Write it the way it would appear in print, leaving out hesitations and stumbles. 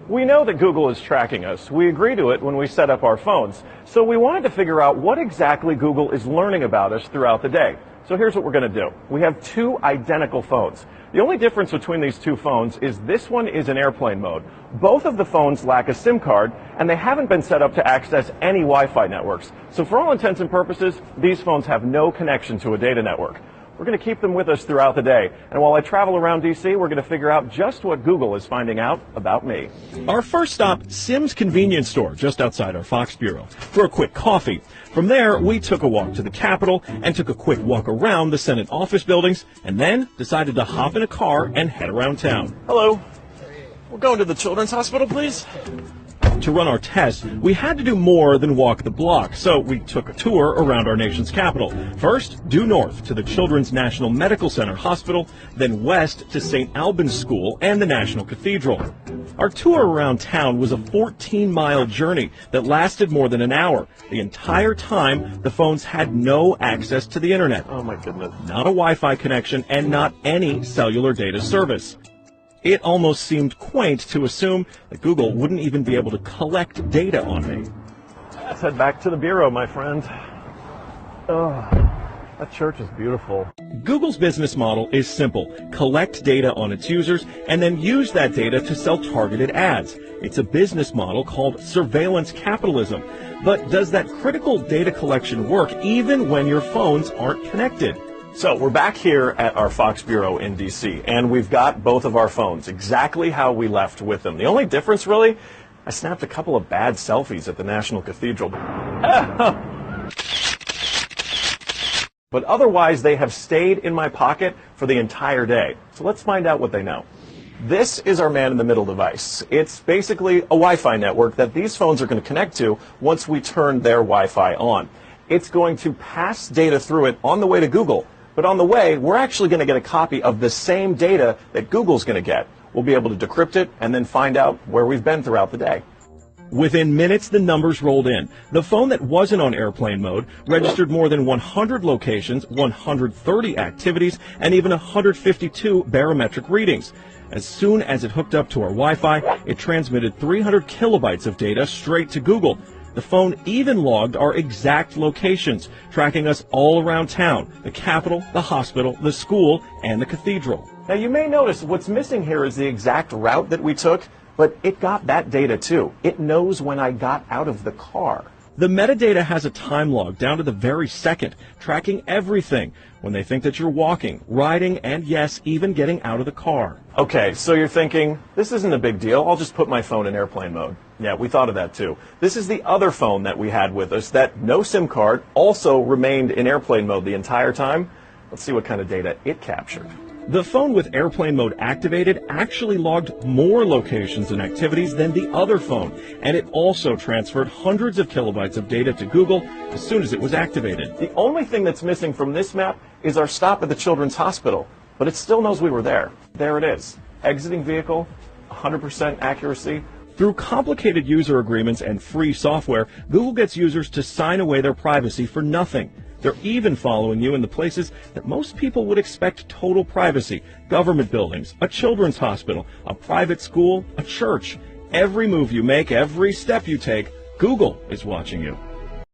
We know that Google is tracking us. We agree to it when we set up our phones. So we wanted to figure out what exactly Google is learning about us throughout the day. So here's what we're going to do. We have two identical phones. The only difference between these two phones is this one is in airplane mode. Both of the phones lack a SIM card, and they haven't been set up to access any Wi-Fi networks. So for all intents and purposes, these phones have no connection to a data network. We're going to keep them with us throughout the day. And while I travel around D.C., we're going to figure out just what Google is finding out about me. Our first stop, Sim's convenience store, just outside our Fox bureau, for a quick coffee. From there, we took a walk to the Capitol and took a quick walk around the Senate office buildings, and then decided to hop in a car and head around town. Hello. We're going to the Children's Hospital, please. To run our tests, we had to do more than walk the block, so we took a tour around our nation's capital. First, due north to the Children's National Medical Center Hospital, then west to St. Albans School and the National Cathedral. Our tour around town was a 14-mile journey that lasted more than an hour. The entire time, the phones had no access to the internet. Oh my goodness. Not a Wi-Fi connection and not any cellular data service. It almost seemed quaint to assume that Google wouldn't even be able to collect data on me. Let's head back to the bureau, my friend. Oh, that church is beautiful. Google's business model is simple. Collect data on its users and then use that data to sell targeted ads. It's a business model called surveillance capitalism. But does that critical data collection work even when your phones aren't connected? So we're back here at our Fox bureau in D.C., and we've got both of our phones exactly how we left with them. The only difference, really, I snapped a couple of bad selfies at the National Cathedral. But otherwise, they have stayed in my pocket for the entire day. So let's find out what they know. This is our man-in-the-middle device. It's basically a Wi-Fi network that these phones are going to connect to once we turn their Wi-Fi on. It's going to pass data through it on the way to Google. But on the way, we're actually going to get a copy of the same data that Google's going to get. We'll be able to decrypt it and then find out where we've been throughout the day. Within minutes, the numbers rolled in. The phone that wasn't on airplane mode registered more than 100 locations, 130 activities, and even 152 barometric readings. As soon as it hooked up to our Wi-Fi, it transmitted 300 kilobytes of data straight to Google. The phone even logged our exact locations, tracking us all around town, the Capitol, the hospital, the school, and the cathedral. Now you may notice what's missing here is the exact route that we took, but it got that data too. It knows when I got out of the car. The metadata has a time log down to the very second, tracking everything when they think that you're walking, riding, and yes, even getting out of the car. Okay, so you're thinking, this isn't a big deal. I'll just put my phone in airplane mode. Yeah, we thought of that too. This is the other phone that we had with us that no SIM card also remained in airplane mode the entire time. Let's see what kind of data it captured. The phone with airplane mode activated actually logged more locations and activities than the other phone, and it also transferred hundreds of kilobytes of data to Google as soon as it was activated. The only thing that's missing from this map is our stop at the Children's Hospital, but it still knows we were there. There it is. Exiting vehicle, 100% accuracy. Through complicated user agreements and free software, Google gets users to sign away their privacy for nothing. They're even following you in the places that most people would expect total privacy: government buildings, a children's hospital, a private school, a church. Every move you make, every step you take, Google is watching you.